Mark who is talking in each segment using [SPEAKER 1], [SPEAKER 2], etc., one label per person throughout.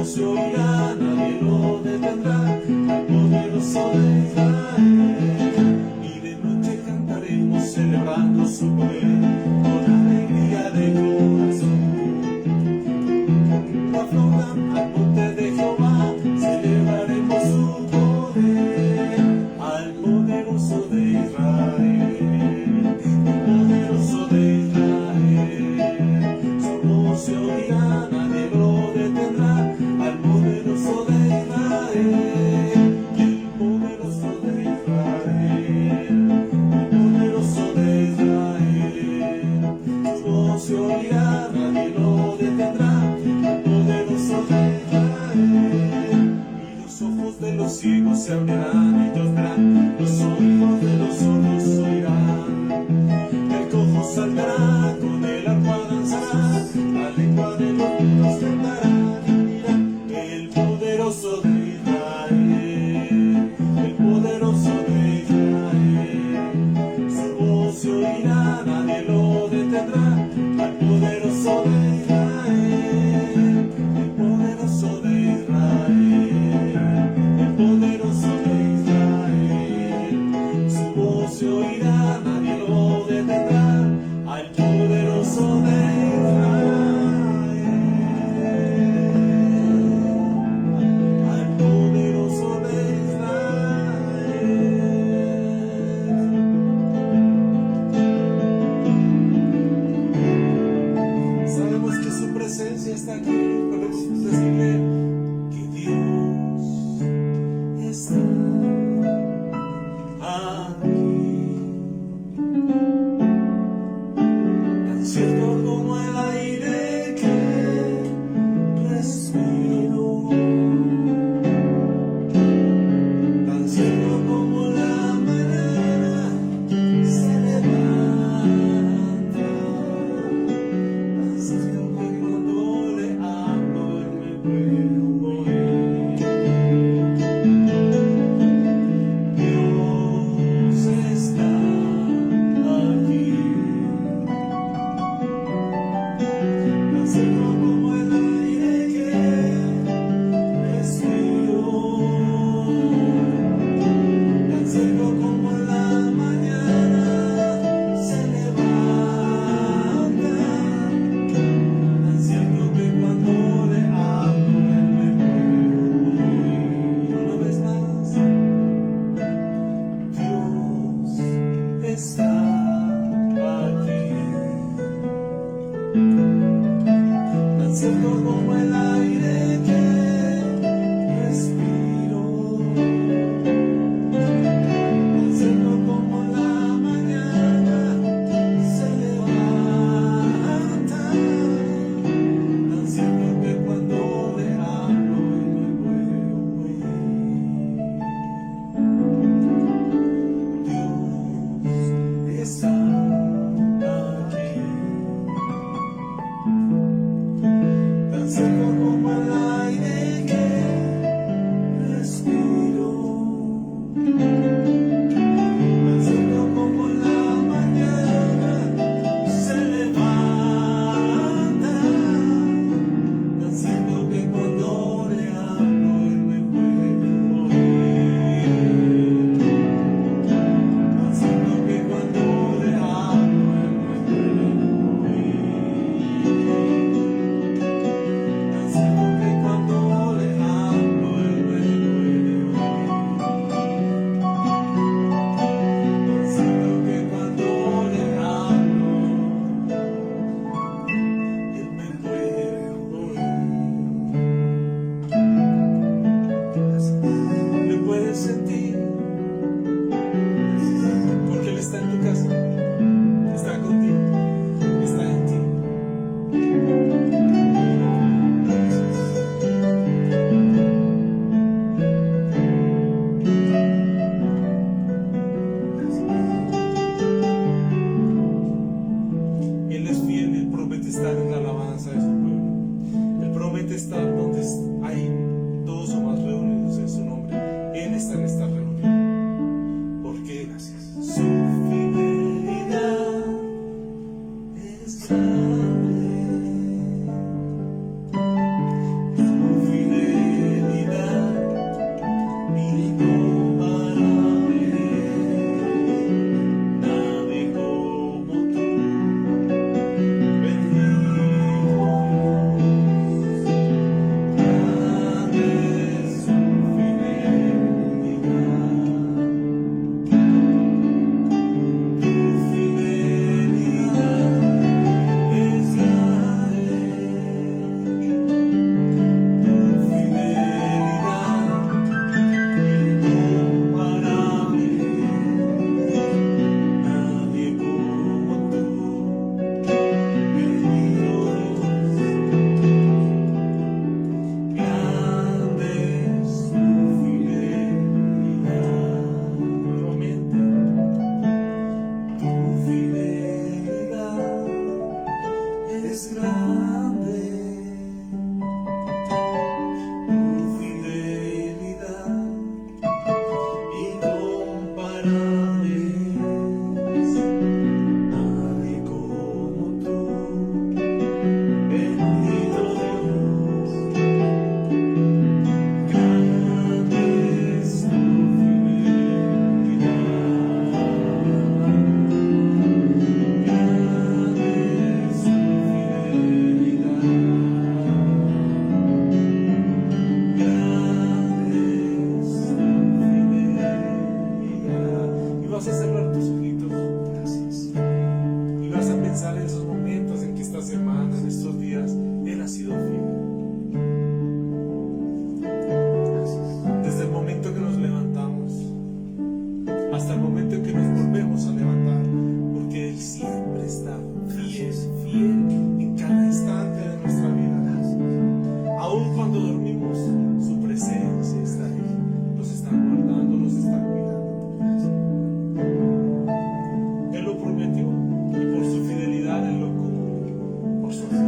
[SPEAKER 1] se oirá, nadie lo detendrá, al poderoso de Israel. Y de noche cantaremos celebrando su poder, con alegría de corazón. Aflojan al monte de Jehová, celebraremos su poder, al poderoso de Israel, el poderoso de Israel. Su voz se oirá, nadie lo detendrá, al poderoso de Israel, el poderoso de Israel, el poderoso de Israel. Su voz se oirá, nadie lo detendrá, y los ojos de los ciegos se abrirán, ellos verán, los oídos de los sordos oirán. El cojo saltará, con el arpa danzará, la lengua de los mudos cantará. Mira, el poderoso de Israel, el poderoso de Israel. Su voz se oirá, nadie lo detendrá, al poderoso de Israel, el poderoso de Israel, el poderoso de Israel. Su voz se oirá, nadie lo detendrá, al poderoso de Israel, al poderoso de Israel. Sabemos que su presencia está aquí. Podemos decirle que Dios está aquí, tan cierto como el aire que respiro, tan cierto como la mañana se levanta, tan cierto que cuando le hablo él me puede oír. Dios está aquí, tan cierto como el aire que respiro, tan cierto como la mañana se levanta, tan cierto que cuando le hablo él me puede oír. Una vez más, Dios está aquí, tan cierto como el aire que respiro, tan cierto como la mañana se levanta, tan cierto que cuando le hablo él me puede oír. Dios está aquí, tan cierto como el aire que respiro, tan cierto como la mañana se levanta, tan cierto que cuando le hablo él me puede oír, tan cierto que cuando le hablo él me puede oír, tan cierto que cuando le hablo él me puede oír, tan cierto que cuando le hablo él me puede oír. ¿Le puedes sentir? Porque él está en tu casa, está contigo, está en ti. Él es fiel, él promete estar en la alabanza de su pueblo. Él promete estar donde hay dos o más reunidos en su nombre. Él está en esta reunión. ¿Por qué? Gracias. Su fidelidad es grande. Su fidelidad cuando dormimos, su presencia está ahí. Los está guardando, los está cuidando. Él lo prometió y por su fidelidad Él lo cumple. Por su amor.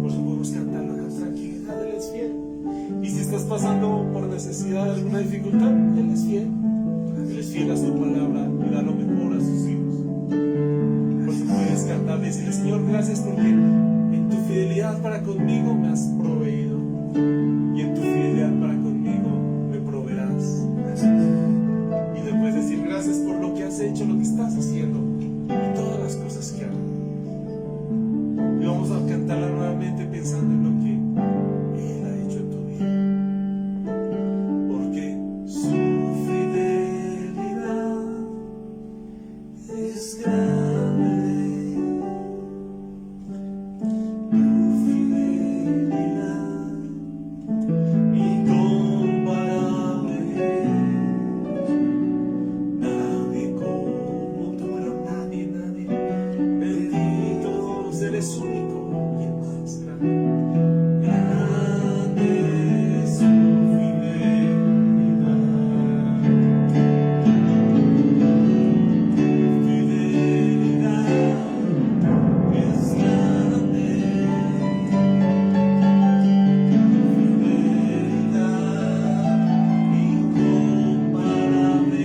[SPEAKER 1] Por eso podemos cantar la tranquilidad, Él es fiel. Y si estás pasando por necesidad, alguna dificultad, Él es fiel. Él es fiel a su palabra y da lo mejor a sus hijos. Por eso puedes cantar y decirle: Señor, gracias porque en tu fidelidad para conmigo me has proveído. Y en tu fidelidad para conmigo me proveerás. Y le puedes decir: gracias por lo que has hecho, lo que estás haciendo y todas las cosas que hago. Y vamos a cantarla nuevamente pensando en lo que Él ha hecho en tu vida. Porque su fidelidad es grande. Tu fidelidad incomparable. Nadie como tú, pero nadie. Bendito Dios, Él es único y el más grande. Grande es su fidelidad. Fidelidad es grande. Fidelidad incomparable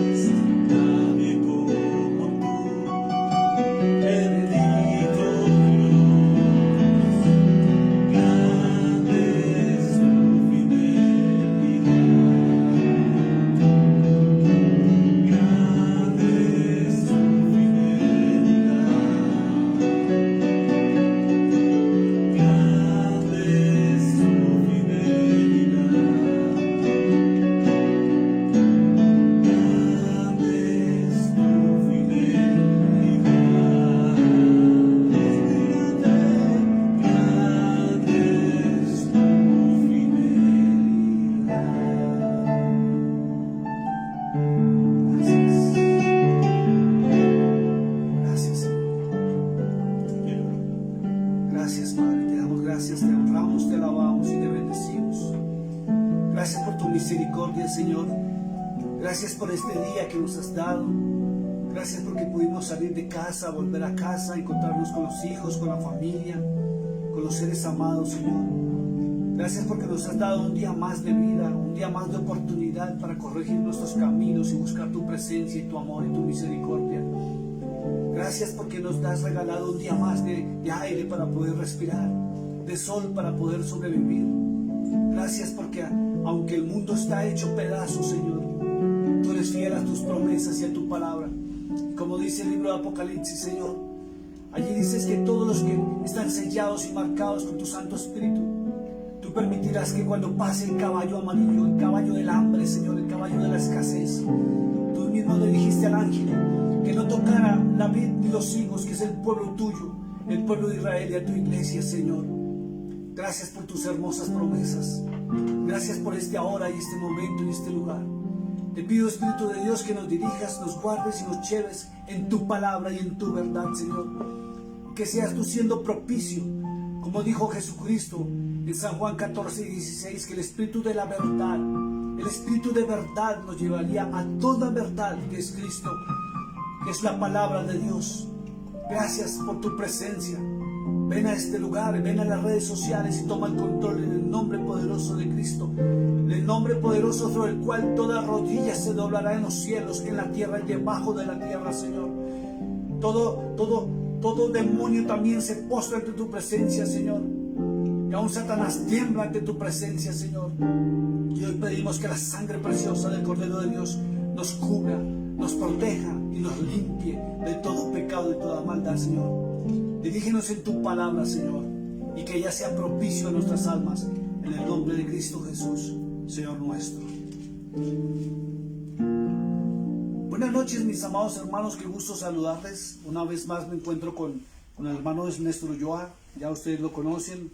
[SPEAKER 1] es. Nadie como tú. Bendito Dios, grande es tu fidelidad. Grande es tu fidelidad. Grande es tu fidelidad. Grande es tu fidelidad. Grande es tu fidelidad. Gracias, Señor. Gracias, Padre. Te damos gracias, te honramos, te alabamos y te bendecimos. Gracias por tu misericordia, Señor. Gracias por este día que nos has dado. Gracias porque pudimos salir de casa, volver a casa, encontrarnos con los hijos, con la familia, con los seres amados, Señor. Gracias porque nos has dado un día más de vida, un día más de oportunidad para corregir nuestros caminos y buscar tu presencia y tu amor y tu misericordia. Gracias porque nos has regalado un día más de aire para poder respirar, de sol para poder sobrevivir. Gracias porque aunque el mundo está hecho pedazos, Señor, tú eres fiel a tus promesas y a tu palabra. Como dice el libro de Apocalipsis, Señor, allí dices que todos los que están sellados y marcados con tu Santo Espíritu, tú permitirás que cuando pase el caballo amarillo, el caballo del hambre, Señor, el caballo de la escasez, tú mismo le dijiste al ángel que no tocara la vid ni los higos, que es el pueblo tuyo, el pueblo de Israel, y a tu iglesia, Señor. Gracias por tus hermosas promesas. Gracias por este ahora y este momento y este lugar. Te pido, Espíritu de Dios, que nos dirijas, nos guardes y nos lleves en tu palabra y en tu verdad, Señor. Que seas tú siendo propicio, como dijo Jesucristo en San Juan 14:16, que el Espíritu de la verdad, el Espíritu de verdad nos llevaría a toda verdad, que es Cristo, que es la palabra de Dios. Gracias por tu presencia. Ven a este lugar, ven a las redes sociales y toma el control en el nombre poderoso de Cristo, en el nombre poderoso sobre el cual toda rodilla se doblará en los cielos, en la tierra y debajo de la tierra, Señor. Todo demonio también se postra ante tu presencia, Señor. Y aún Satanás tiembla ante tu presencia, Señor. Y hoy pedimos que la sangre preciosa del Cordero de Dios nos cubra, nos proteja y nos limpie de todo pecado y toda maldad, Señor. Dirígenos en tu palabra, Señor, y que ella sea propicio a nuestras almas, en el nombre de Cristo Jesús, Señor nuestro. Buenas noches, mis amados hermanos, qué gusto saludarles. Una vez más me encuentro con el hermano Néstor Ulloa, ya ustedes lo conocen,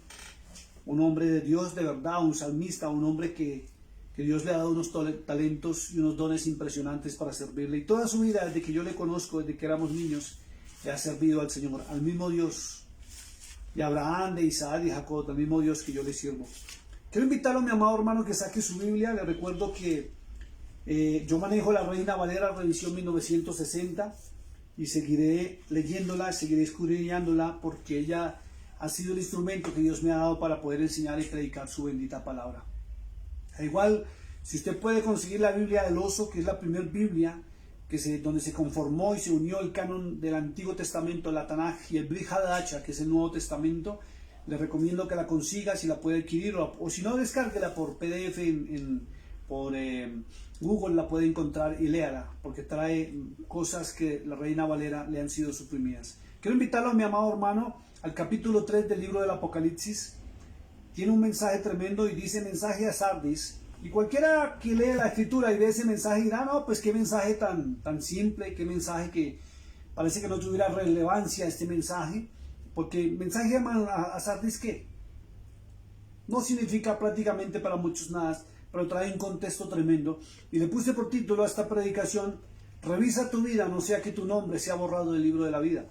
[SPEAKER 1] un hombre de Dios de verdad, un salmista, un hombre que Dios le ha dado unos talentos y unos dones impresionantes para servirle. Y toda su vida, desde que yo le conozco, desde que éramos niños, le ha servido al Señor, al mismo Dios.
[SPEAKER 2] de Abraham, de Isaac y Jacob, del mismo Dios que yo le sirvo. Quiero invitarlo, mi amado hermano, que saque su Biblia. Le recuerdo que yo manejo la Reina Valera Revisión 1960 y seguiré leyéndola, seguiré escudriñándola, porque ella ha sido el instrumento que Dios me ha dado para poder enseñar y predicar su bendita palabra. Al igual, si usted puede conseguir la Biblia del Oso, que es la primera Biblia donde se conformó y se unió el canon del Antiguo Testamento, la Tanaj y el Brit Hadacha, que es el Nuevo Testamento, le recomiendo que la consiga si la puede adquirir, o si no, descárguela por PDF por Google, la puede encontrar y léala, porque trae cosas que la Reina Valera le han sido suprimidas. Quiero invitarlo, mi amado hermano, al capítulo 3 del libro del Apocalipsis. Tiene un mensaje tremendo y dice: mensaje a Sardis. Y cualquiera que lee la escritura y ve ese mensaje dirá: no, pues qué mensaje tan simple, qué mensaje que parece que no tuviera relevancia este mensaje, porque mensaje a Sardis, ¿qué? No significa prácticamente para muchos nada, pero trae un contexto tremendo. Y le puse por título a esta predicación: revisa tu vida, no sea que tu nombre sea borrado del libro de la vida.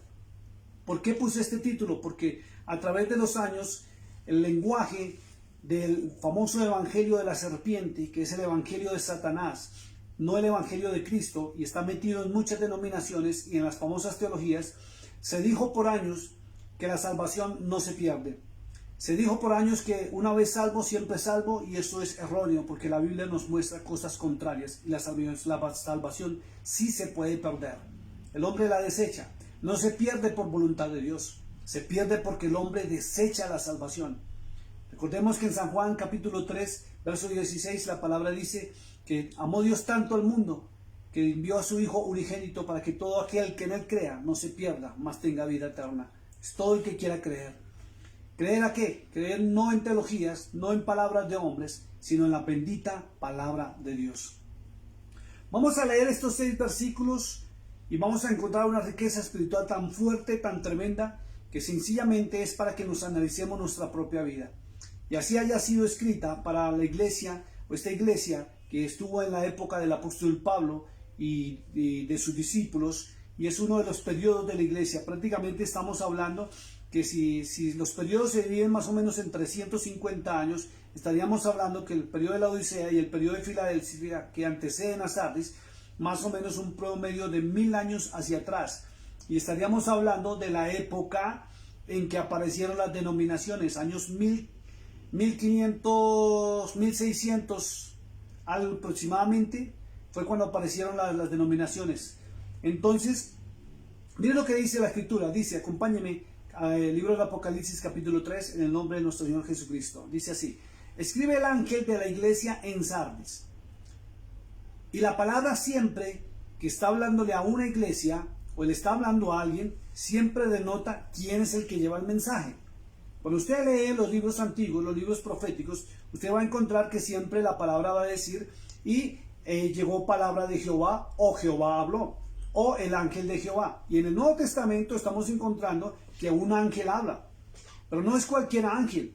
[SPEAKER 2] ¿Por qué puse este título? Porque a través de los años el lenguaje del famoso evangelio de la serpiente, que es el evangelio de Satanás, no el evangelio de Cristo, y está metido en muchas denominaciones y en las famosas teologías, se dijo por años que la salvación no se pierde. Se dijo por años que una vez salvo, siempre salvo, y eso es erróneo, porque la Biblia nos muestra cosas contrarias, y la salvación sí se puede perder. El hombre la desecha. No se pierde por voluntad de Dios, se pierde porque el hombre desecha la salvación. Recordemos que en San Juan capítulo 3, verso 16, la palabra dice que amó Dios tanto al mundo que envió a su Hijo unigénito para que todo aquel que en él crea no se pierda, mas tenga vida eterna. Es todo el que quiera creer. ¿Creer a qué? Creer no en teologías, no en palabras de hombres, sino en la bendita palabra de Dios. Vamos a leer estos 6 versículos y vamos a encontrar una riqueza espiritual tan fuerte, tan tremenda, que sencillamente es para que nos analicemos nuestra propia vida. Y así haya sido escrita para la iglesia, o esta iglesia que estuvo en la época del apóstol Pablo y de sus discípulos, y es uno de los periodos de la iglesia. Prácticamente estamos hablando que si los periodos se dividen más o menos en 350 años, estaríamos hablando que el periodo de la Odisea y el periodo de Filadelfia, que anteceden a Sardis, más o menos un promedio de 1000 años hacia atrás, y estaríamos hablando de la época en que aparecieron las denominaciones, años 1500, 1600 aproximadamente, fue cuando aparecieron las denominaciones. Entonces, miren lo que dice la escritura. Dice, acompáñenme al libro del Apocalipsis capítulo 3, en el nombre de nuestro Señor Jesucristo. Dice así: escribe el ángel de la iglesia en Sardis. Y la palabra siempre que está hablándole a una iglesia, o le está hablando a alguien, siempre denota quién es el que lleva el mensaje. Cuando usted lee los libros antiguos, los libros proféticos, usted va a encontrar que siempre la palabra va a decir: y llegó palabra de Jehová, o Jehová habló, o el ángel de Jehová. Y en el Nuevo Testamento estamos encontrando que un ángel habla, pero no es cualquier ángel.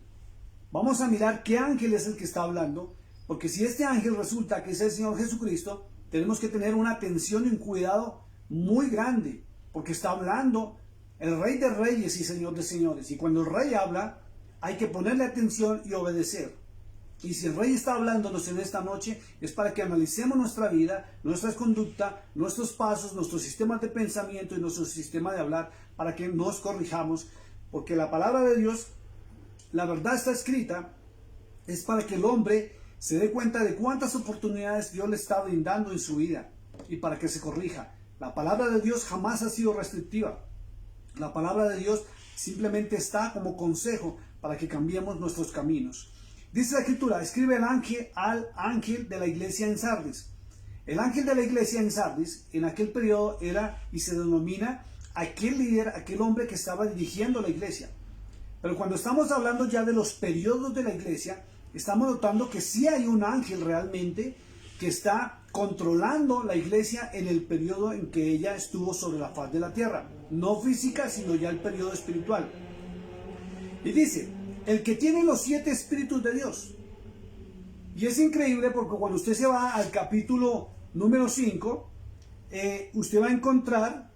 [SPEAKER 2] Vamos a mirar qué ángel es el que está hablando, porque si este ángel resulta que es el Señor Jesucristo, tenemos que tener una atención y un cuidado muy grande, porque está hablando el Rey de Reyes y Señor de Señores. Y cuando el Rey habla, hay que ponerle atención y obedecer. Y si el Rey está hablándonos en esta noche, es para que analicemos nuestra vida, nuestra conducta, nuestros pasos, nuestros sistemas de pensamiento y nuestro sistema de hablar, para que nos corrijamos, porque la palabra de Dios, la verdad está escrita, es para que el hombre se dé cuenta de cuántas oportunidades Dios le está brindando en su vida y para que se corrija. La palabra de Dios jamás ha sido restrictiva. La palabra de Dios simplemente está como consejo para que cambiemos nuestros caminos. Dice la escritura: escribe el ángel al ángel de la iglesia en Sardis. El ángel de la iglesia en Sardis en aquel periodo era y se denomina aquel líder, aquel hombre que estaba dirigiendo la iglesia. Pero cuando estamos hablando ya de los periodos de la iglesia, estamos notando que sí hay un ángel realmente que está controlando la iglesia en el periodo en que ella estuvo sobre la faz de la tierra. No física, sino ya el periodo espiritual. Y dice: el que tiene los 7 espíritus de Dios. Y es increíble porque cuando usted se va al capítulo número 5, usted va a encontrar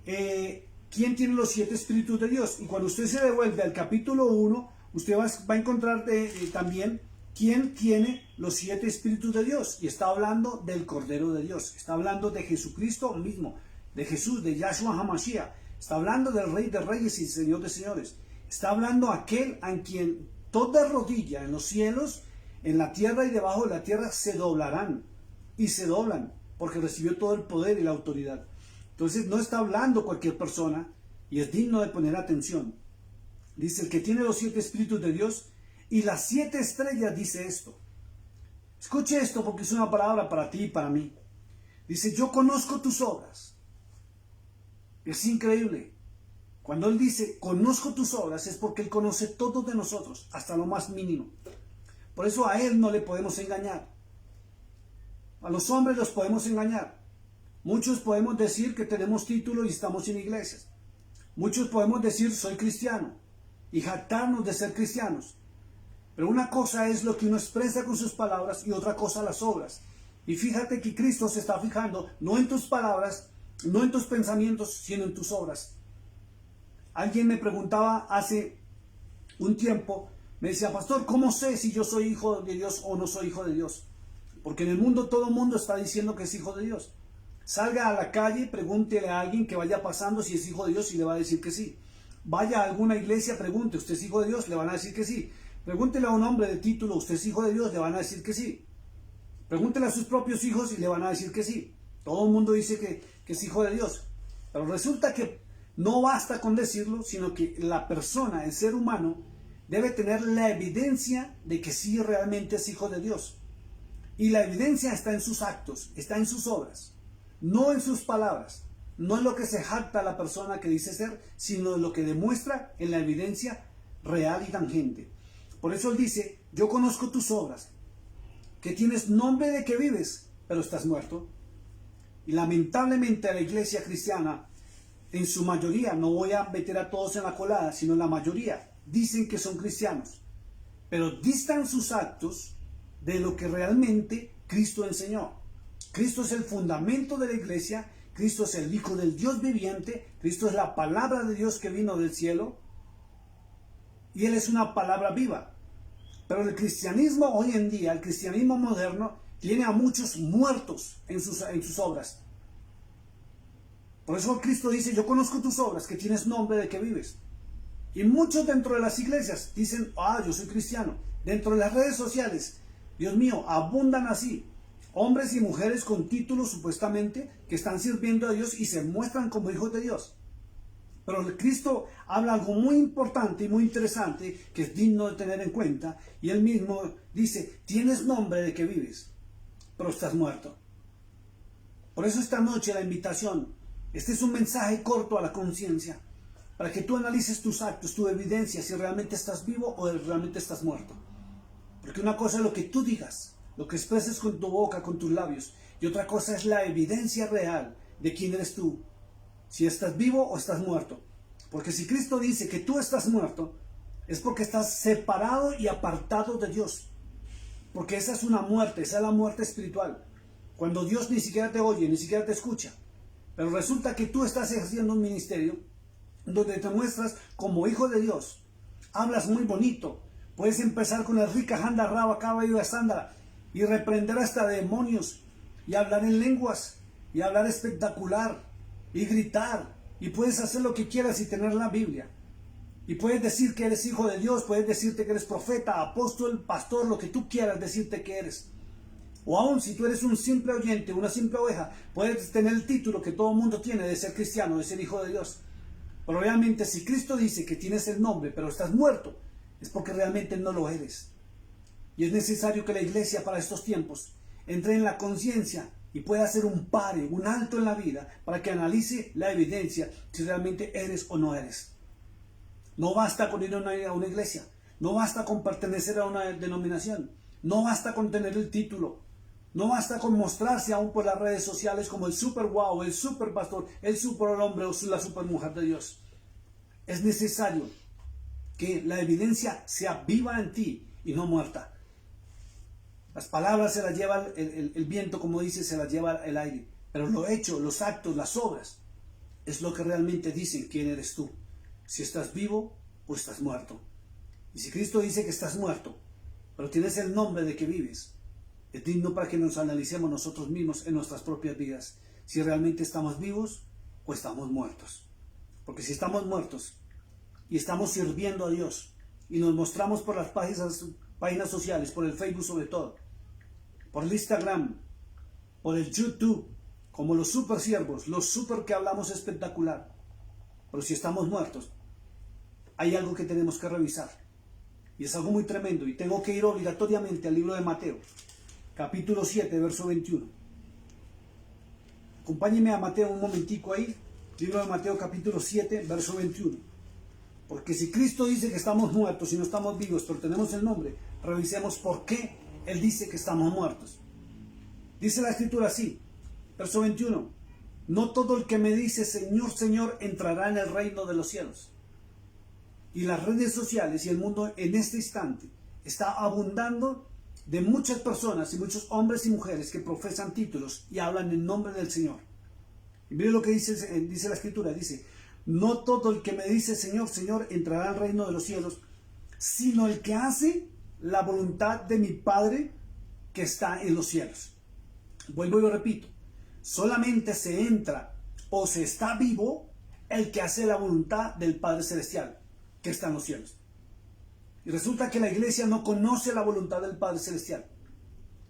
[SPEAKER 2] que quién tiene los 7 espíritus de Dios. Y cuando usted se devuelve al capítulo 1, usted va a encontrar también quién tiene los 7 espíritus de Dios. Y está hablando del Cordero de Dios. Está hablando de Jesucristo mismo, de Jesús, de Yahshua HaMashiach. Está hablando del Rey de Reyes y Señor de Señores. Está hablando aquel a quien toda rodilla en los cielos, en la tierra y debajo de la tierra se doblarán. Y se doblan, porque recibió todo el poder y la autoridad. Entonces no está hablando cualquier persona, y es digno de poner atención. Dice, el que tiene los 7 espíritus de Dios y las 7 estrellas, dice esto. Escuche esto porque es una palabra para ti y para mí. Dice, yo conozco tus obras. Es increíble. Cuando él dice, conozco tus obras, es porque él conoce todo de nosotros, hasta lo más mínimo. Por eso a él no le podemos engañar. A los hombres los podemos engañar. Muchos podemos decir que tenemos título y estamos en iglesias. Muchos podemos decir, soy cristiano, y jactarnos de ser cristianos. Pero una cosa es lo que uno expresa con sus palabras y otra cosa las obras. Y fíjate que Cristo se está fijando no en tus palabras, no en tus pensamientos, sino en tus obras. Alguien me preguntaba hace un tiempo, me decía, pastor, ¿cómo sé si yo soy hijo de Dios o no soy hijo de Dios? Porque en el mundo todo el mundo está diciendo que es hijo de Dios. Salga a la calle, pregúntele a alguien que vaya pasando si es hijo de Dios y le va a decir que sí. Vaya a alguna iglesia, pregunte, ¿usted es hijo de Dios? Le van a decir que sí. Pregúntele a un hombre de título, ¿usted es hijo de Dios? Le van a decir que sí. Pregúntele a sus propios hijos y le van a decir que sí. Todo el mundo dice que es hijo de Dios. Pero resulta que no basta con decirlo, sino que la persona, el ser humano, debe tener la evidencia de que sí realmente es hijo de Dios. Y la evidencia está en sus actos, está en sus obras, no en sus palabras. No es lo que se jacta la persona que dice ser, sino lo que demuestra en la evidencia real y tangente. Por eso él dice, yo conozco tus obras, que tienes nombre de que vives, pero estás muerto. Y lamentablemente la iglesia cristiana, en su mayoría, no voy a meter a todos en la colada, sino la mayoría, dicen que son cristianos, pero distan sus actos de lo que realmente Cristo enseñó. Cristo es el fundamento de la iglesia, Cristo es el Hijo del Dios viviente, Cristo es la palabra de Dios que vino del cielo, y Él es una palabra viva. Pero el cristianismo hoy en día, el cristianismo moderno, tiene a muchos muertos en sus obras. Por eso Cristo dice, yo conozco tus obras, que tienes nombre de que vives. Y muchos dentro de las iglesias dicen, yo soy cristiano. Dentro de las redes sociales, Dios mío, abundan así. Hombres y mujeres con títulos supuestamente que están sirviendo a Dios y se muestran como hijos de Dios. Pero Cristo habla algo muy importante y muy interesante que es digno de tener en cuenta. Y Él mismo dice, tienes nombre de que vives, pero estás muerto. Por eso esta noche la invitación, este es un mensaje corto a la conciencia, para que tú analices tus actos, tu evidencia, si realmente estás vivo o realmente estás muerto. Porque una cosa es lo que tú digas, lo que expreses con tu boca, con tus labios, y otra cosa es la evidencia real de quién eres tú, si estás vivo o estás muerto. Porque si Cristo dice que tú estás muerto, es porque estás separado y apartado de Dios. Porque esa es una muerte, esa es la muerte espiritual. Cuando Dios ni siquiera te oye, ni siquiera te escucha. Pero resulta que tú estás ejerciendo un ministerio donde te muestras como hijo de Dios. Hablas muy bonito. Puedes empezar con el rica janda raba caballo de sándara y reprender hasta demonios y hablar en lenguas y hablar espectacular y gritar, y puedes hacer lo que quieras y tener la Biblia, y puedes decir que eres hijo de Dios, puedes decirte que eres profeta, apóstol, pastor, lo que tú quieras decirte que eres. O aún si tú eres un simple oyente, una simple oveja, puedes tener el título que todo el mundo tiene de ser cristiano, de ser hijo de Dios. Pero realmente si Cristo dice que tienes el nombre pero estás muerto, es porque realmente no lo eres. Y es necesario que la iglesia para estos tiempos entre en la conciencia y pueda hacer un pare, un alto en la vida, para que analice la evidencia si realmente eres o no eres. No basta con ir a una iglesia, no basta con pertenecer a una denominación, no basta con tener el título, no basta con mostrarse aún por las redes sociales como el super guau, el super pastor, el super hombre o la super mujer de Dios. Es necesario que la evidencia sea viva en ti y no muerta. Las palabras se las lleva el viento, como dice, se las lleva el aire. Pero lo hecho, los actos, las obras, es lo que realmente dicen quién eres tú, si estás vivo o estás muerto. Y si Cristo dice que estás muerto, pero tienes el nombre de que vives, es digno para que nos analicemos nosotros mismos en nuestras propias vidas, si realmente estamos vivos o estamos muertos. Porque si estamos muertos y estamos sirviendo a Dios y nos mostramos por las páginas sociales, por el Facebook sobre todo, por el Instagram, por el YouTube, como los super siervos, los super que hablamos espectacular, pero si estamos muertos, hay algo que tenemos que revisar. Y es algo muy tremendo. Y tengo que ir obligatoriamente al libro de Mateo, capítulo 7, verso 21. Acompáñenme a Mateo un momentico ahí. Libro de Mateo, capítulo 7, verso 21. Porque si Cristo dice que estamos muertos y no estamos vivos, pero tenemos el nombre, revisemos por qué Él dice que estamos muertos. Dice la Escritura así, verso 21. No todo el que me dice Señor, Señor entrará en el reino de los cielos. Y las redes sociales y el mundo en este instante está abundando de muchas personas y muchos hombres y mujeres que profesan títulos y hablan en nombre del Señor. Y mire lo que dice la Escritura, dice, no todo el que me dice Señor, Señor entrará al reino de los cielos, sino el que hace la voluntad de mi Padre que está en los cielos. Vuelvo y lo repito, solamente se entra o se está vivo el que hace la voluntad del Padre Celestial que está en los cielos. Y resulta que la iglesia no conoce la voluntad del Padre Celestial.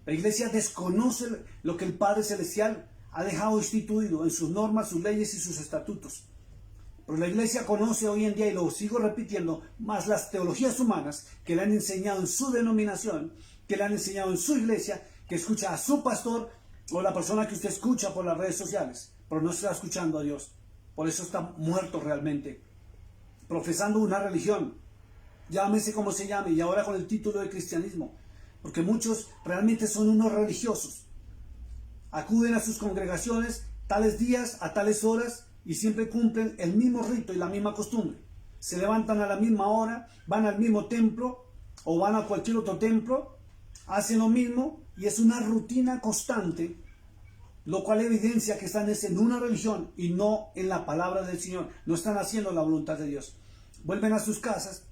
[SPEAKER 2] La iglesia desconoce lo que el Padre Celestial ha dejado instituido en sus normas, sus leyes y sus estatutos. Pero la iglesia conoce hoy en día, y lo sigo repitiendo, más las teologías humanas que le han enseñado en su denominación, que le han enseñado en su iglesia, que escucha a su pastor o la persona que usted escucha por las redes sociales, pero no está escuchando a Dios. Por eso está muerto realmente, profesando una religión, llámese como se llame, y ahora con el título de cristianismo, porque muchos realmente son unos religiosos. Acuden a sus congregaciones tales días, a tales horas, y siempre cumplen el mismo rito y la misma costumbre. Se levantan a la misma hora, van al mismo templo o van a cualquier otro templo, hacen lo mismo y es una rutina constante, lo cual evidencia que están en una religión y no en la palabra del Señor. No están haciendo la voluntad de Dios. Vuelven a sus casas,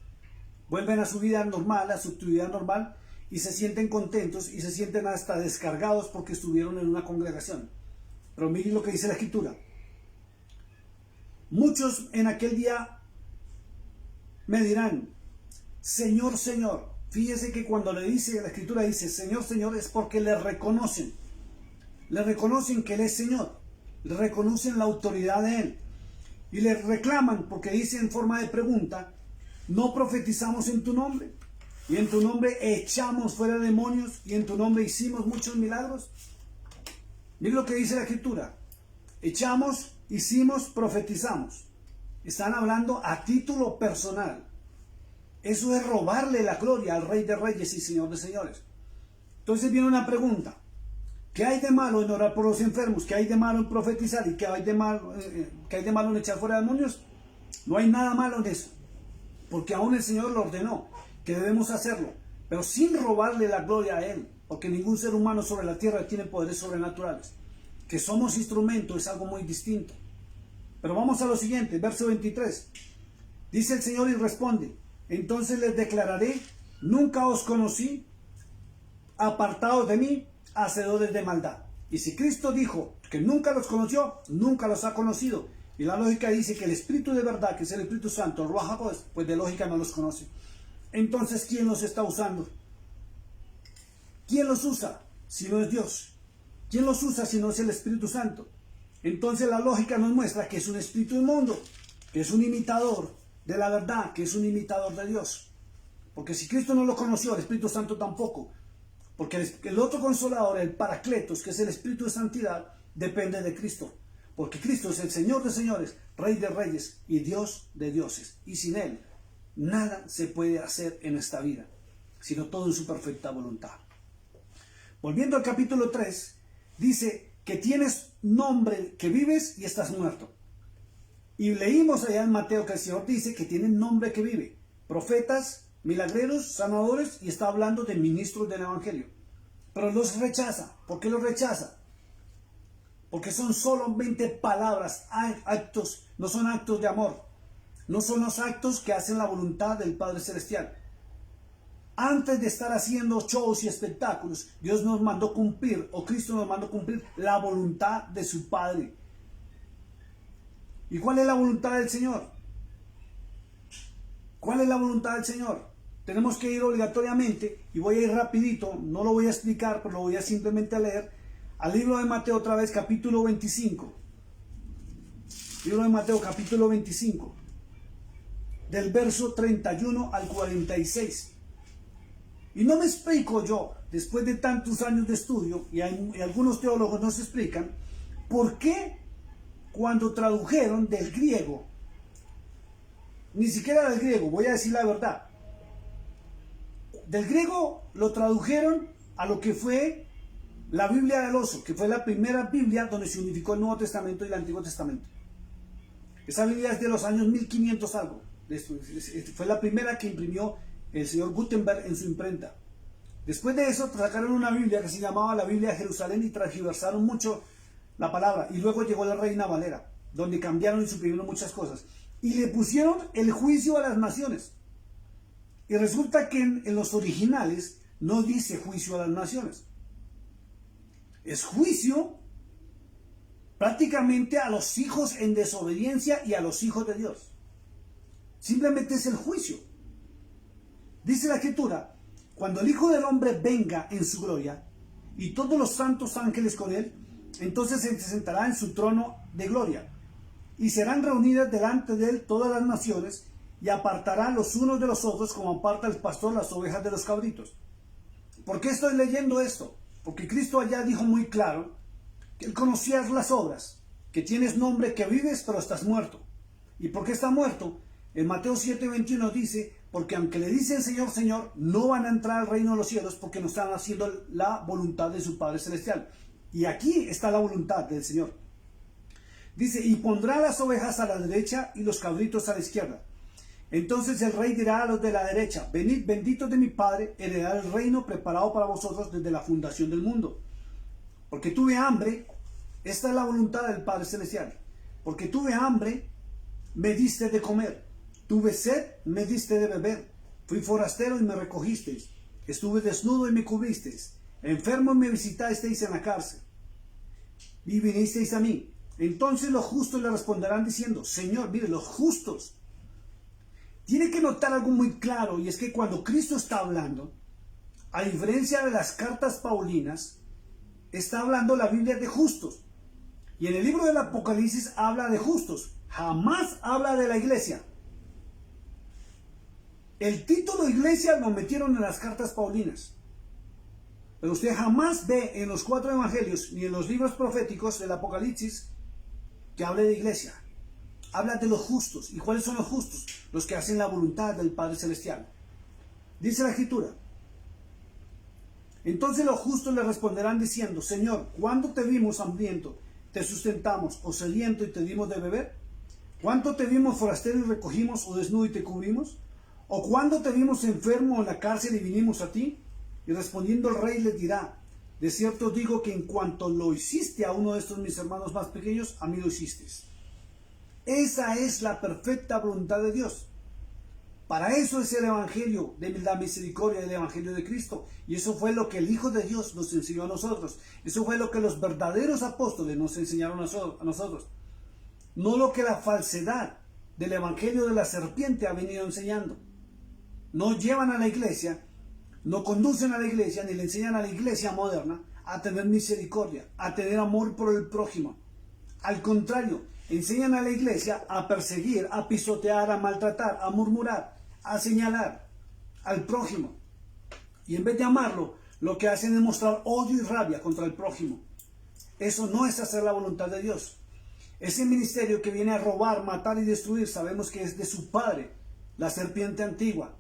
[SPEAKER 2] vuelven a su vida normal, a su actividad normal, y se sienten contentos y se sienten hasta descargados porque estuvieron en una congregación. Pero miren lo que dice la Escritura. Muchos en aquel día me dirán, Señor, Señor. Fíjese que cuando le dice, la Escritura dice, Señor, Señor, es porque le reconocen. Le reconocen que Él es Señor. Le reconocen la autoridad de Él. Y le reclaman porque dice en forma de pregunta, ¿no profetizamos en tu nombre? Y en tu nombre echamos fuera demonios y en tu nombre hicimos muchos milagros. Miren lo que dice la Escritura. Echamos, hicimos, profetizamos. Están hablando a título personal. Eso es robarle la gloria al Rey de Reyes y Señor de Señores. Entonces viene una pregunta. ¿Qué hay de malo en orar por los enfermos? ¿Qué hay de malo en profetizar? ¿Y qué hay de malo en echar fuera demonios? No hay nada malo en eso. Porque aún el Señor lo ordenó, que debemos hacerlo. Pero sin robarle la gloria a Él. Porque ningún ser humano sobre la tierra tiene poderes sobrenaturales. Que somos instrumentos es algo muy distinto. Pero vamos a lo siguiente, verso 23. Dice el Señor y responde, entonces les declararé, nunca os conocí, apartados de mí, hacedores de maldad. Y si Cristo dijo que nunca los conoció, nunca los ha conocido. Y la lógica dice que el Espíritu de verdad, que es el Espíritu Santo, Ruach HaKodesh, pues de lógica no los conoce. Entonces, ¿quién los está usando? ¿Quién los usa si no es Dios? ¿Quién los usa si no es el Espíritu Santo? Entonces la lógica nos muestra que es un espíritu inmundo, que es un imitador de la verdad, que es un imitador de Dios. Porque si Cristo no lo conoció, el Espíritu Santo tampoco. Porque el otro consolador, el Paracletos, que es el Espíritu de Santidad, depende de Cristo. Porque Cristo es el Señor de señores, Rey de reyes y Dios de dioses. Y sin Él, nada se puede hacer en esta vida, sino todo en su perfecta voluntad. Volviendo al capítulo 3, dice que tienes nombre, que vives y estás muerto. Y leímos allá en Mateo que el Señor dice que tienen nombre que vive. Profetas, milagreros, sanadores, y está hablando de ministros del Evangelio. Pero los rechaza. ¿Por qué los rechaza? porque son solamente palabras, actos, no son actos de amor, no son los actos que hacen la voluntad del Padre Celestial. Antes de estar haciendo shows y espectáculos, Dios nos mandó cumplir, o Cristo nos mandó cumplir la voluntad de su Padre. ¿Y cuál es la voluntad del Señor? ¿Cuál es la voluntad del Señor? Tenemos que ir obligatoriamente, y voy a ir rapidito, no lo voy a explicar, pero lo voy a simplemente leer, al libro de Mateo otra vez, capítulo 25. Libro de Mateo, capítulo 25, del verso 31 al 46. Y no me explico yo, después de tantos años de estudio, y algunos teólogos no se explican, por qué cuando tradujeron del griego, ni siquiera del griego, voy a decir la verdad, del griego lo tradujeron a lo que fue la Biblia del oso, que fue la primera Biblia donde se unificó el Nuevo Testamento y el Antiguo Testamento. Esa Biblia es de los años 1500 algo, fue la primera que imprimió el señor Gutenberg en su imprenta. Después de eso sacaron una Biblia que se llamaba la Biblia de Jerusalén y transgiversaron mucho la palabra. Y luego llegó la Reina Valera, donde cambiaron y suprimieron muchas cosas. Y le pusieron el juicio a las naciones. Y resulta que en los originales no dice juicio a las naciones. Es juicio prácticamente a los hijos en desobediencia y a los hijos de Dios. Simplemente es el juicio. Dice la Escritura, cuando el Hijo del Hombre venga en su gloria y todos los santos ángeles con él, entonces se sentará en su trono de gloria y serán reunidas delante de él todas las naciones y apartará los unos de los otros como aparta el pastor las ovejas de los cabritos. ¿Por qué estoy leyendo esto? Porque Cristo allá dijo muy claro que él conocía las obras, que tienes nombre, que vives, pero estás muerto. ¿Y por qué está muerto? En Mateo 7:21 dice, porque aunque le dicen Señor, Señor, no van a entrar al reino de los cielos porque no están haciendo la voluntad de su Padre Celestial. Y aquí está la voluntad del Señor. Dice, y pondrá las ovejas a la derecha y los cabritos a la izquierda. Entonces el rey dirá a los de la derecha, venid benditos de mi Padre, heredad el reino preparado para vosotros desde la fundación del mundo. Porque tuve hambre, esta es la voluntad del Padre Celestial. Porque tuve hambre, me diste de comer. Tuve sed, me diste de beber. Fui forastero y me recogisteis. Estuve desnudo y me cubristeis. Enfermo y me visitasteis en la cárcel. Y vinisteis a mí. Entonces los justos le responderán diciendo, Señor, mire, los justos. Tiene que notar algo muy claro, y es que cuando Cristo está hablando, a diferencia de las cartas paulinas, está hablando la Biblia de justos. Y en el libro del Apocalipsis habla de justos. Jamás habla de la iglesia. El título iglesia lo metieron en las cartas paulinas. Pero usted jamás ve en los 4 evangelios ni en los libros proféticos del Apocalipsis que hable de iglesia. Habla de los justos. ¿Y cuáles son los justos? Los que hacen la voluntad del Padre Celestial. Dice la Escritura. Entonces los justos le responderán diciendo, Señor, ¿cuándo te vimos hambriento, te sustentamos, o sediento y te dimos de beber? ¿Cuándo te vimos forastero y recogimos, o desnudo y te cubrimos? ¿O cuándo te vimos enfermo en la cárcel y vinimos a ti? Y respondiendo el rey les dirá, de cierto os digo que en cuanto lo hiciste a uno de estos mis hermanos más pequeños, a mí lo hiciste. Esa es la perfecta voluntad de Dios. Para eso es el Evangelio de la misericordia, el Evangelio de Cristo. Y eso fue lo que el Hijo de Dios nos enseñó a nosotros. Eso fue lo que los verdaderos apóstoles nos enseñaron a nosotros. No lo que la falsedad del Evangelio de la serpiente ha venido enseñando. No llevan a la iglesia, no conducen a la iglesia, ni le enseñan a la iglesia moderna a tener misericordia, a tener amor por el prójimo. Al contrario, enseñan a la iglesia a perseguir, a pisotear, a maltratar, a murmurar, a señalar al prójimo. Y en vez de amarlo, lo que hacen es mostrar odio y rabia contra el prójimo. Eso no es hacer la voluntad de Dios. Ese ministerio que viene a robar, matar y destruir, sabemos que es de su padre, la serpiente antigua.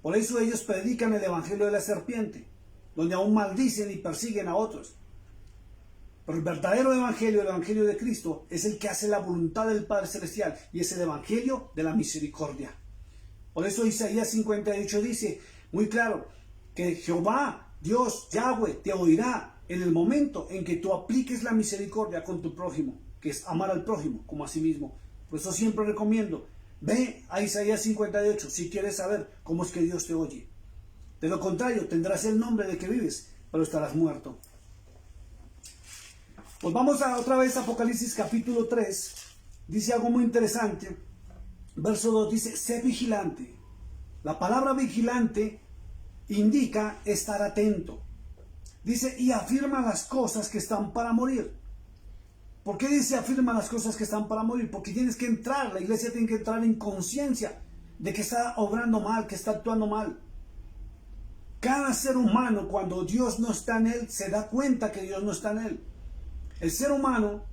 [SPEAKER 2] Por eso ellos predican el evangelio de la serpiente, donde aún maldicen y persiguen a otros. Pero el verdadero evangelio, el evangelio de Cristo, es el que hace la voluntad del Padre Celestial, y es el evangelio de la misericordia. Por eso Isaías 58 dice muy claro que Jehová, Dios, Yahweh, te oirá en el momento en que tú apliques la misericordia con tu prójimo, que es amar al prójimo como a sí mismo. Por eso siempre recomiendo, ve a Isaías 58 si quieres saber cómo es que Dios te oye. De lo contrario, tendrás el nombre de que vives, pero estarás muerto. Pues vamos otra vez a Apocalipsis capítulo 3. Dice algo muy interesante. Verso 2 dice, sé vigilante. La palabra vigilante indica estar atento. Dice, y afirma las cosas que están para morir. ¿Por qué dice afirma las cosas que están para morir? Porque tienes que entrar, la iglesia tiene que entrar en conciencia de que está obrando mal, que está actuando mal. Cada ser humano, cuando Dios no está en él, se da cuenta que Dios no está en él. El ser humano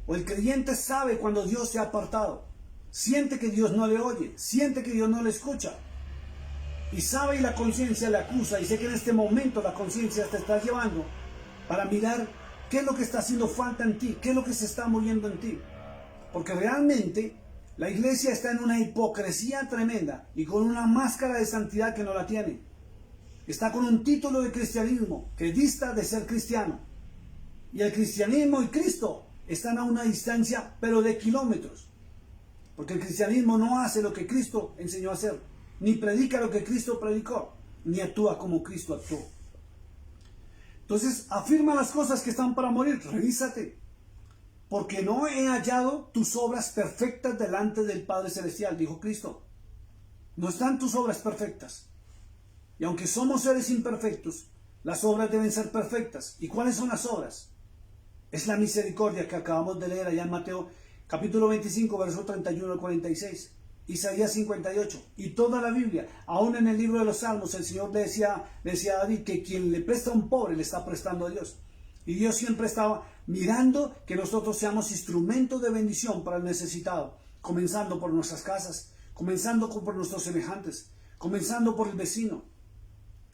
[SPEAKER 2] o el creyente sabe cuando Dios se ha apartado. Siente que Dios no le oye, siente que Dios no le escucha. Y sabe y la conciencia le acusa. Y sé que en este momento la conciencia te está llevando para mirar qué es lo que está haciendo falta en ti, qué es lo que se está muriendo en ti. Porque realmente la iglesia está en una hipocresía tremenda y con una máscara de santidad que no la tiene. Está con un título de cristianismo que dista de ser cristiano. Y el cristianismo y Cristo están a una distancia, pero de kilómetros. Porque el cristianismo no hace lo que Cristo enseñó a hacer, ni predica lo que Cristo predicó, ni actúa como Cristo actuó. Entonces, afirma las cosas que están para morir, revísate. Porque no he hallado tus obras perfectas delante del Padre Celestial, dijo Cristo. No están tus obras perfectas. Y aunque somos seres imperfectos, las obras deben ser perfectas. ¿Y cuáles son las obras? Es la misericordia que acabamos de leer allá en Mateo capítulo 25, verso 31 al 46. Isaías 58 y toda la Biblia. Aún en el libro de los Salmos el Señor le decía a David que quien le presta a un pobre le está prestando a Dios. Y Dios siempre estaba mirando que nosotros seamos instrumentos de bendición para el necesitado. Comenzando por nuestras casas, comenzando por nuestros semejantes, comenzando por el vecino.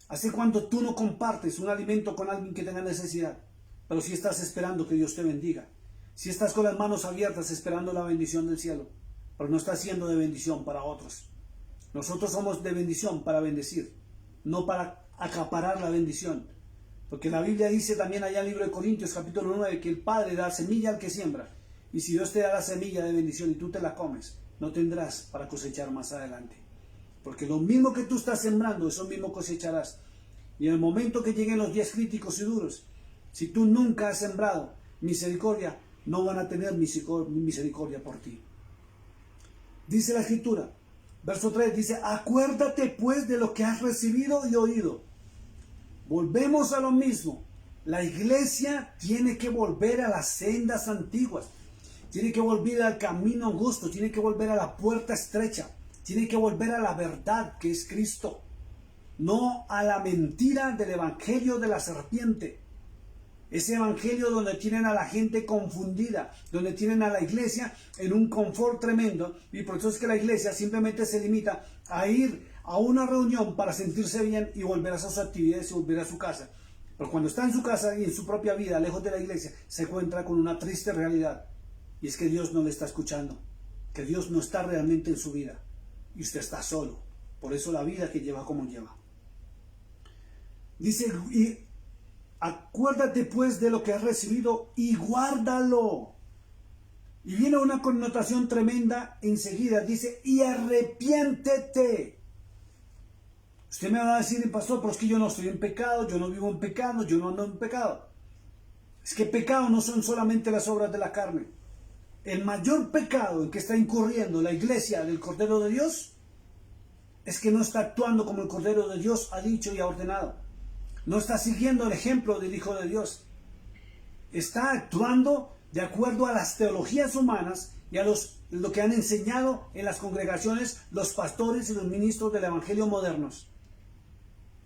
[SPEAKER 2] ¿Hace cuánto tú no compartes un alimento con alguien que tenga necesidad? Pero si estás esperando que Dios te bendiga. Si estás con las manos abiertas esperando la bendición del cielo. Pero no estás siendo de bendición para otros. Nosotros somos de bendición para bendecir. No para acaparar la bendición. Porque la Biblia dice también allá en el libro de Corintios capítulo 9 que el Padre da semilla al que siembra. Y si Dios te da la semilla de bendición y tú te la comes, no tendrás para cosechar más adelante. Porque lo mismo que tú estás sembrando, eso mismo cosecharás. Y en el momento que lleguen los días críticos y duros, si tú nunca has sembrado misericordia, no van a tener misericordia por ti. Dice la Escritura, verso 3, dice, acuérdate pues de lo que has recibido y oído. Volvemos a lo mismo. La iglesia tiene que volver a las sendas antiguas. Tiene que volver al camino angosto, tiene que volver a la puerta estrecha. Tiene que volver a la verdad que es Cristo. No a la mentira del evangelio de la serpiente. Ese evangelio donde tienen a la gente confundida, donde tienen a la iglesia en un confort tremendo, y por eso es que la iglesia simplemente se limita a ir a una reunión para sentirse bien y volver a sus actividades y volver a su casa. Pero cuando está en su casa y en su propia vida, lejos de la iglesia, se encuentra con una triste realidad, y es que Dios no le está escuchando, que Dios no está realmente en su vida, y usted está solo. Por eso la vida que lleva como lleva. Dice, y acuérdate pues de lo que has recibido y guárdalo. Y viene una connotación tremenda enseguida. Dice, y arrepiéntete. Usted me va a decir, pastor, pero es que yo no estoy en pecado, yo no vivo en pecado, yo no ando en pecado. Es que pecado no son solamente las obras de la carne. El mayor pecado en que está incurriendo la iglesia del Cordero de Dios es que no está actuando como el Cordero de Dios ha dicho y ha ordenado. No está siguiendo el ejemplo del Hijo de Dios. Está actuando de acuerdo a las teologías humanas y a lo que han enseñado en las congregaciones los pastores y los ministros del Evangelio modernos.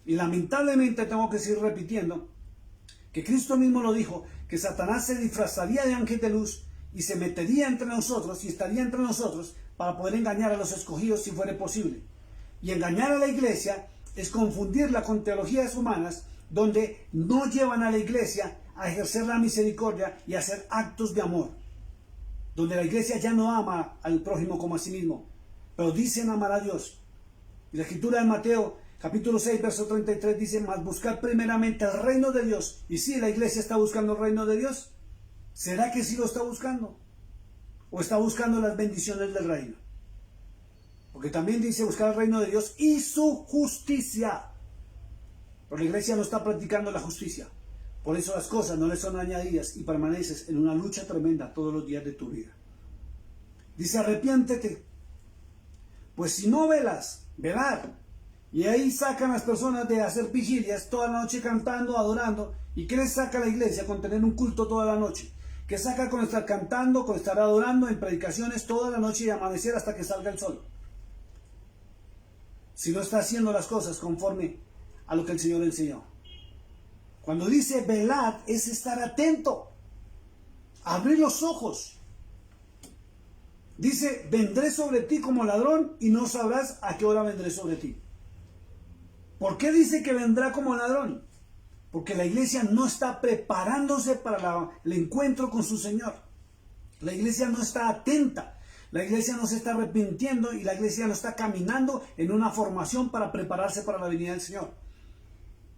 [SPEAKER 2] Y lamentablemente tengo que seguir repitiendo que Cristo mismo lo dijo, que Satanás se disfrazaría de ángel de luz y se metería entre nosotros y estaría entre nosotros para poder engañar a los escogidos si fuera posible. Y engañar a la iglesia es confundirla con teologías humanas donde no llevan a la iglesia a ejercer la misericordia y a hacer actos de amor. Donde la iglesia ya no ama al prójimo como a sí mismo, pero dicen amar a Dios. Y la Escritura de Mateo capítulo 6, verso 33 dice, mas buscar primeramente el reino de Dios. Y si la iglesia está buscando el reino de Dios, ¿será que sí lo está buscando? ¿O está buscando las bendiciones del reino? Porque también dice buscar el reino de Dios y su justicia. Pero la iglesia no está practicando la justicia. Por eso las cosas no le son añadidas y permaneces en una lucha tremenda todos los días de tu vida. Dice, arrepiéntete. Pues si no velas, velar. Y ahí sacan las personas de hacer vigilias toda la noche cantando, adorando. ¿Y qué les saca la iglesia con tener un culto toda la noche? ¿Qué saca con estar cantando, con estar adorando en predicaciones toda la noche y amanecer hasta que salga el sol? Si no está haciendo las cosas conforme a lo que el Señor enseñó. Cuando dice velad es estar atento, abrir los ojos. Dice, vendré sobre ti como ladrón y no sabrás a qué hora vendré sobre ti. ¿Por qué dice que vendrá como ladrón? Porque la iglesia no está preparándose para el encuentro con su Señor. La iglesia no está atenta. La iglesia no se está arrepintiendo y la iglesia no está caminando en una formación para prepararse para la venida del Señor.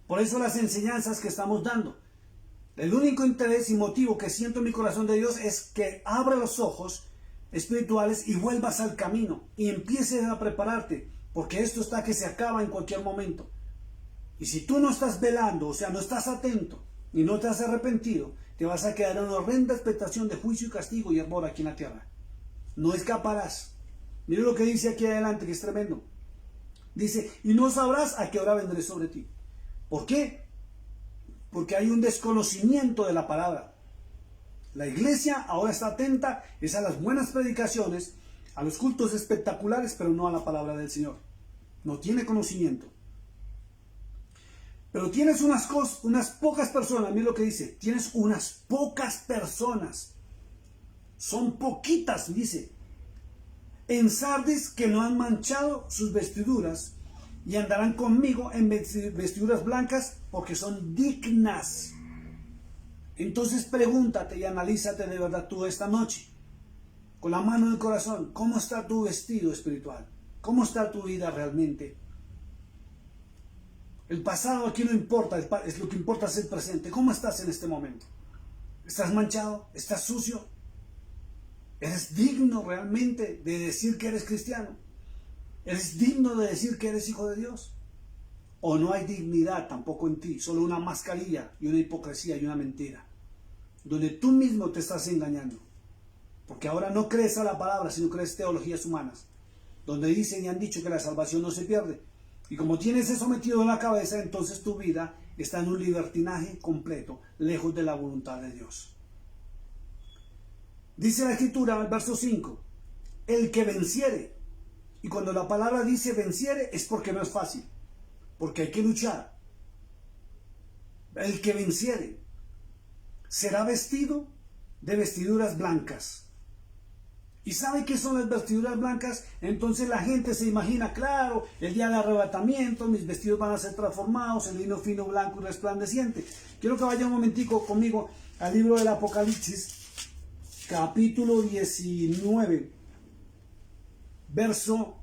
[SPEAKER 2] Por eso las enseñanzas que estamos dando. El único interés y motivo que siento en mi corazón de Dios es que abra los ojos espirituales y vuelvas al camino y empieces a prepararte, porque esto está que se acaba en cualquier momento. Y si tú no estás velando, o sea, no estás atento y no te has arrepentido, te vas a quedar en una horrenda expectación de juicio y castigo y hervor aquí en la tierra. No escaparás. Mira lo que dice aquí adelante, que es tremendo. Dice, y no sabrás a qué hora vendré sobre ti. ¿Por qué? Porque hay un desconocimiento de la palabra. La iglesia ahora está atenta es a las buenas predicaciones, a los cultos espectaculares, pero no a la palabra del Señor. No tiene conocimiento. Pero tienes unas pocas personas, mira lo que dice, tienes unas pocas personas. Son poquitas, dice. En Sardis que no han manchado sus vestiduras y andarán conmigo en vestiduras blancas porque son dignas. Entonces pregúntate y analízate de verdad tú esta noche, con la mano en el corazón, ¿cómo está tu vestido espiritual? ¿Cómo está tu vida realmente? El pasado aquí no importa, es lo que importa es el presente. ¿Cómo estás en este momento? ¿Estás manchado? ¿Estás sucio? ¿Eres digno realmente de decir que eres cristiano? ¿Eres digno de decir que eres hijo de Dios? ¿O no hay dignidad tampoco en ti? Solo una mascarilla y una hipocresía y una mentira, donde tú mismo te estás engañando. Porque ahora no crees a la palabra, sino crees teologías humanas, donde dicen y han dicho que la salvación no se pierde. Y como tienes eso metido en la cabeza, entonces tu vida está en un libertinaje completo, lejos de la voluntad de Dios. Dice la Escritura, el verso 5, el que venciere. Y cuando la palabra dice venciere es porque no es fácil, porque hay que luchar. El que venciere será vestido de vestiduras blancas. ¿Y sabe qué son las vestiduras blancas? Entonces la gente se imagina, claro, el día del arrebatamiento, mis vestidos van a ser transformados en lino fino, blanco y resplandeciente. Quiero que vaya un momentico conmigo al libro del Apocalipsis, capítulo 19, verso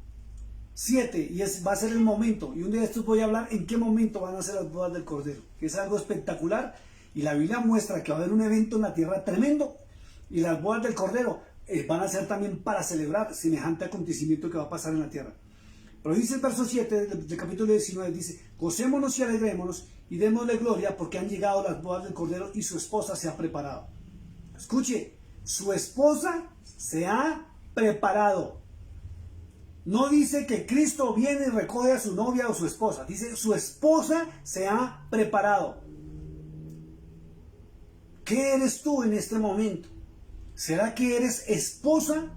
[SPEAKER 2] 7, y va a ser el momento, y un día de estos voy a hablar en qué momento van a ser las bodas del Cordero, que es algo espectacular, y la Biblia muestra que va a haber un evento en la tierra tremendo, y las bodas del Cordero van a ser también para celebrar semejante acontecimiento que va a pasar en la tierra. Pero dice el verso 7 del capítulo 19, dice, gocémonos y alegrémonos y démosle gloria porque han llegado las bodas del Cordero y su esposa se ha preparado. Escuche, su esposa se ha preparado. No dice que Cristo viene y recoge a su novia o su esposa. Dice, su esposa se ha preparado. ¿Qué eres tú en este momento? ¿Será que eres esposa?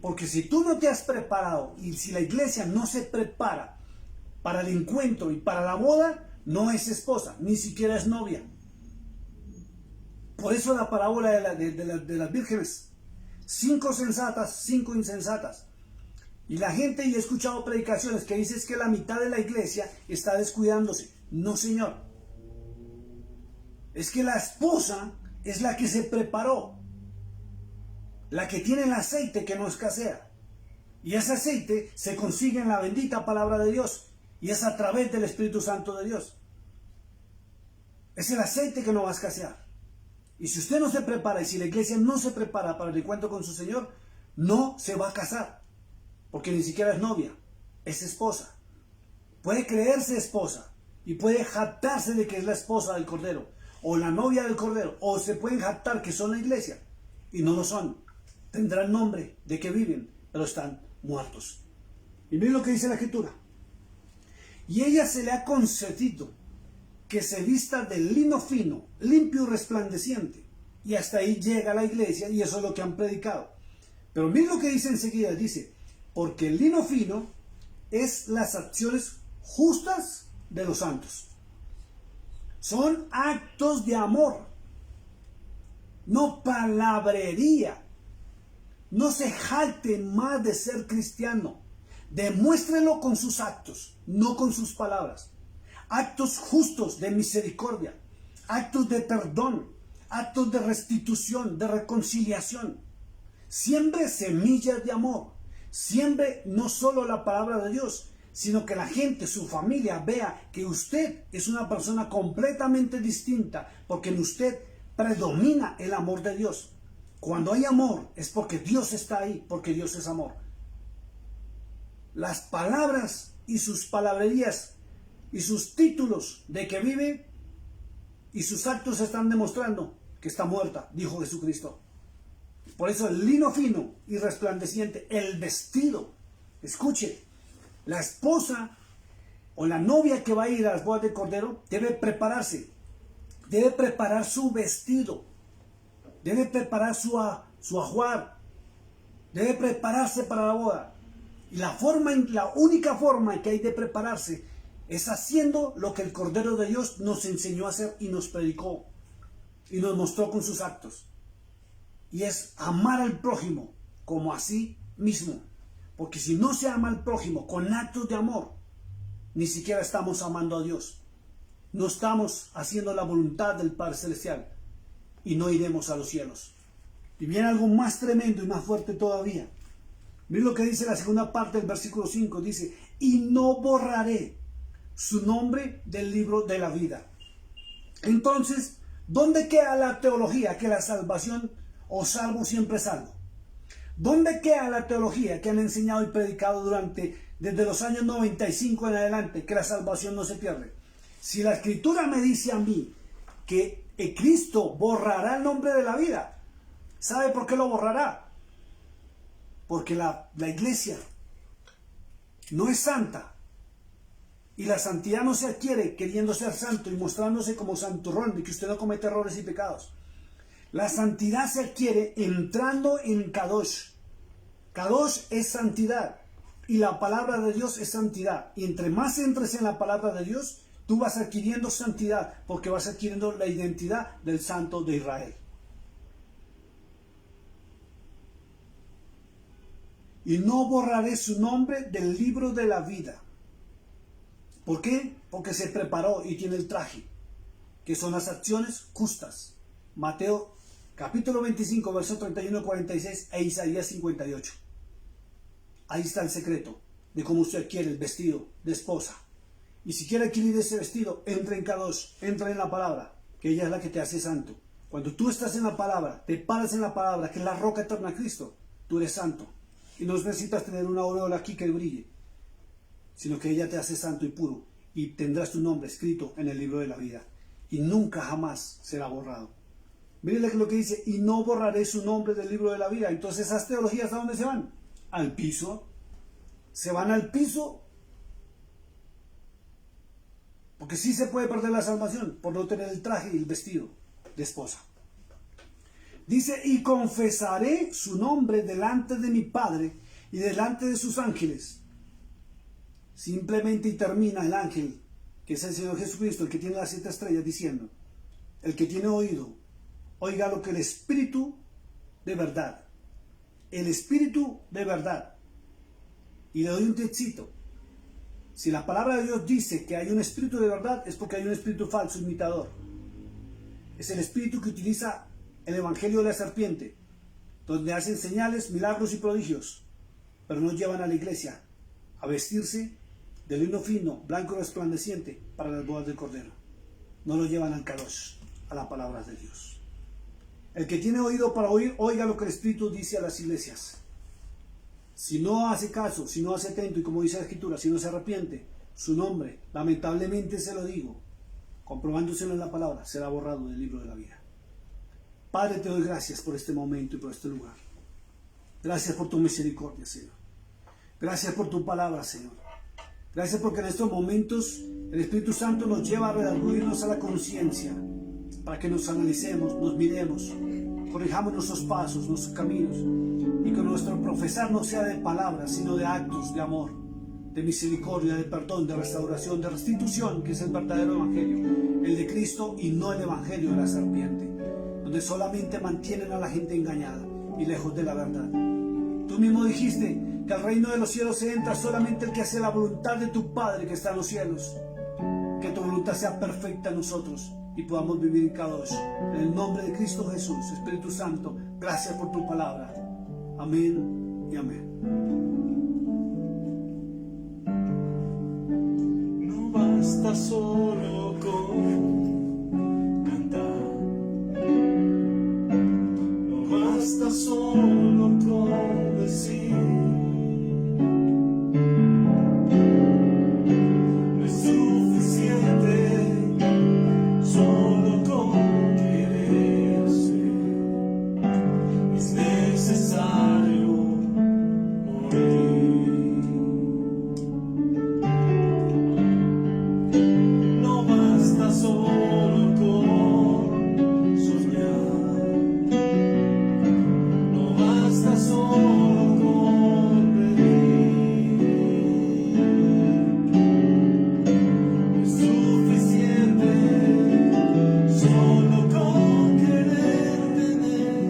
[SPEAKER 2] Porque si tú no te has preparado y si la iglesia no se prepara para el encuentro y para la boda, no es esposa, ni siquiera es novia. Por eso la parábola de las vírgenes, 5 sensatas, 5 insensatas. Y la gente, y he escuchado predicaciones que dicen que la mitad de la iglesia está descuidándose. No, señor. Es que la esposa es la que se preparó, la que tiene el aceite que no escasea. Y ese aceite se consigue en la bendita palabra de Dios. Y es a través del Espíritu Santo de Dios. Es el aceite que no va a escasear. Y si usted no se prepara, y si la iglesia no se prepara para el encuentro con su Señor, no se va a casar. Porque ni siquiera es novia, es esposa. Puede creerse esposa y puede jactarse de que es la esposa del Cordero o la novia del Cordero, o se pueden jactar que son la iglesia y no lo son. Tendrán nombre de que viven, pero están muertos. Y miren lo que dice la Escritura. Y ella se le ha concedido que se vista de lino fino, limpio y resplandeciente. Y hasta ahí llega la iglesia, y eso es lo que han predicado. Pero miren lo que dice enseguida, dice, porque el lino fino es las acciones justas de los santos. Son actos de amor, no palabrería. No se jacte más de ser cristiano. Demuéstrelo con sus actos, no con sus palabras. Actos justos de misericordia, actos de perdón, actos de restitución, de reconciliación. Siembre semillas de amor. Siembre no solo la palabra de Dios, sino que la gente, su familia, vea que usted es una persona completamente distinta, porque en usted predomina el amor de Dios. Cuando hay amor es porque Dios está ahí, porque Dios es amor. Las palabras y sus palabrerías y sus títulos de que vive y sus actos están demostrando que está muerta, dijo Jesucristo. Por eso el lino fino y resplandeciente, el vestido. Escuche, la esposa o la novia que va a ir a las bodas del Cordero debe prepararse, debe preparar su vestido, debe preparar su ajuar, debe prepararse para la boda. Y la única forma que hay de prepararse es haciendo lo que el Cordero de Dios nos enseñó a hacer y nos predicó y nos mostró con sus actos. Y es amar al prójimo como a sí mismo. Porque si no se ama al prójimo con actos de amor, ni siquiera estamos amando a Dios. No estamos haciendo la voluntad del Padre Celestial y no iremos a los cielos. Y viene algo más tremendo y más fuerte todavía. Miren lo que dice la segunda parte del versículo 5. Dice, y no borraré su nombre del libro de la vida. Entonces, ¿dónde queda la teología que la salvación o salvo siempre es salvo? ¿Dónde queda la teología que han enseñado y predicado desde los años 95 en adelante, que la salvación no se pierde? Si la Escritura me dice a mí que Cristo borrará el nombre de la vida, ¿sabe por qué lo borrará? Porque la iglesia no es santa. Y la santidad no se adquiere queriendo ser santo y mostrándose como santurrón, de que usted no comete errores y pecados. La santidad se adquiere entrando en Kadosh. Kadosh es santidad. Y la palabra de Dios es santidad. Y entre más entres en la palabra de Dios, tú vas adquiriendo santidad, porque vas adquiriendo la identidad del Santo de Israel. Y no borraré su nombre del libro de la vida. ¿Por qué? Porque se preparó y tiene el traje, que son las acciones justas. Mateo capítulo 25, versos 31 al 46 e Isaías 58. Ahí está el secreto de cómo usted adquiere el vestido de esposa. Y si quiere adquirir ese vestido, entra en Kadosh, entra en la palabra, que ella es la que te hace santo. Cuando tú estás en la palabra, te paras en la palabra, que es la roca eterna de Cristo, tú eres santo. Y no necesitas tener una aureola aquí que brille, sino que ella te hace santo y puro, y tendrás tu nombre escrito en el libro de la vida, y nunca jamás será borrado. Miren lo que dice, y no borraré su nombre del libro de la vida. Entonces esas teologías, ¿a dónde se van? Al piso. Se van al piso, porque sí se puede perder la salvación por no tener el traje y el vestido de esposa. Dice, y confesaré su nombre delante de mi Padre y delante de sus ángeles. Simplemente y termina el ángel, que es el Señor Jesucristo, el que tiene las 7 estrellas, diciendo, el que tiene oído, oiga lo que el Espíritu de verdad, el Espíritu de verdad. Y le doy un textito. Si la palabra de Dios dice que hay un espíritu de verdad, es porque hay un espíritu falso, imitador. Es el espíritu que utiliza el evangelio de la serpiente, donde hacen señales, milagros y prodigios, pero no llevan a la iglesia a vestirse de lino fino, blanco y resplandeciente, para las bodas del Cordero. No lo llevan al Kadosh, a la palabra de Dios. El que tiene oído para oír, oiga lo que el Espíritu dice a las iglesias. Si no hace caso, si no hace atento, y como dice la Escritura, si no se arrepiente, su nombre, lamentablemente se lo digo, comprobándoselo en la palabra, será borrado del libro de la vida. Padre, te doy gracias por este momento y por este lugar. Gracias por tu misericordia, Señor. Gracias por tu palabra, Señor. Gracias porque en estos momentos el Espíritu Santo nos lleva a redarguirnos a la conciencia, para que nos analicemos, nos miremos, corrijamos nuestros pasos, nuestros caminos, y que nuestro profesar no sea de palabras, sino de actos de amor, de misericordia, de perdón, de restauración, de restitución, que es el verdadero evangelio, el de Cristo y no el evangelio de la serpiente, donde solamente mantienen a la gente engañada y lejos de la verdad. Tú mismo dijiste que al reino de los cielos se entra solamente el que hace la voluntad de tu Padre que está en los cielos. Que tu voluntad sea perfecta en nosotros y podamos vivir en Kadosh. En el nombre de Cristo Jesús, Espíritu Santo, gracias por tu palabra. Amén y amén.
[SPEAKER 1] No basta solo con cantar, no basta solo con decir, no es suficiente solo con querer hacer, es necesario morir. No basta solo con soñar, no basta solo con pedir, es suficiente solo con querer tener,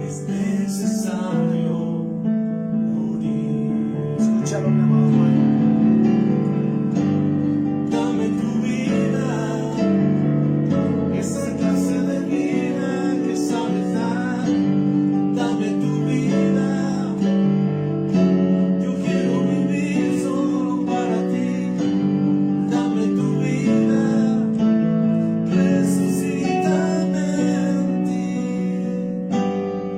[SPEAKER 1] es necesario morir.
[SPEAKER 2] Escúchalo, mi amado hermano.
[SPEAKER 1] Dame tu vida, esa clase de vida que sabes dar. Dame tu vida, yo quiero vivir solo para ti. Dame tu vida, resucítame en ti.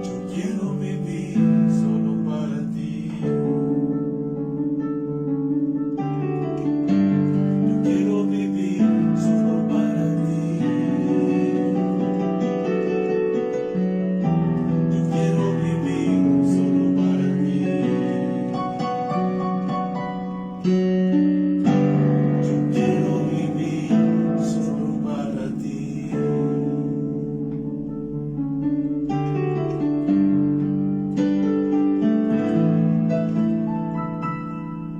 [SPEAKER 1] Yo quiero vivir solo para ti. Yo quiero vivir solo para ti. Yo quiero vivir solo para ti. Yo quiero vivir solo para ti.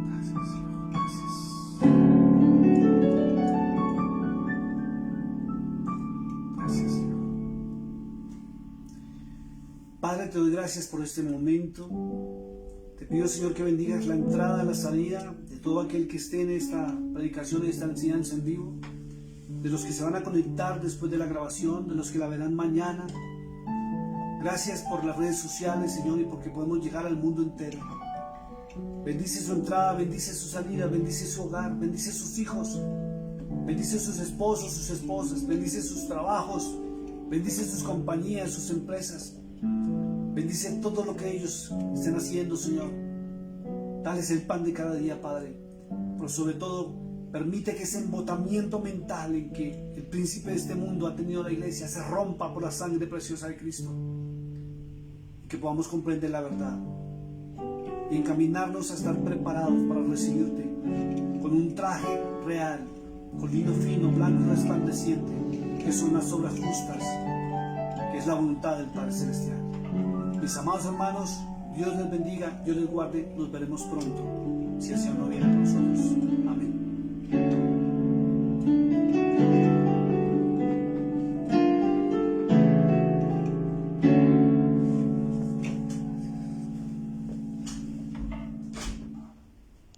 [SPEAKER 2] Gracias, Señor. Gracias. Gracias, Señor. Padre, te doy gracias por este momento. Te pido, Señor, que bendigas la entrada, la salida de todo aquel que esté en esta predicación, en esta enseñanza en vivo, de los que se van a conectar después de la grabación, de los que la verán mañana. Gracias por las redes sociales, Señor, y porque podemos llegar al mundo entero. Bendice su entrada, bendice su salida, bendice su hogar, bendice sus hijos, bendice sus esposos, sus esposas, bendice sus trabajos, bendice sus compañías, sus empresas. Bendice todo lo que ellos estén haciendo, Señor. Dales el pan de cada día, Padre. Pero sobre todo, permite que ese embotamiento mental en que el príncipe de este mundo ha tenido la iglesia se rompa por la sangre preciosa de Cristo. Y que podamos comprender la verdad y encaminarnos a estar preparados para recibirte con un traje real, con lino fino, blanco y resplandeciente, que son las obras justas, que es la voluntad del Padre Celestial. Mis amados hermanos, Dios les bendiga, Dios les guarde, nos veremos pronto, si el Señor no viene con nosotros.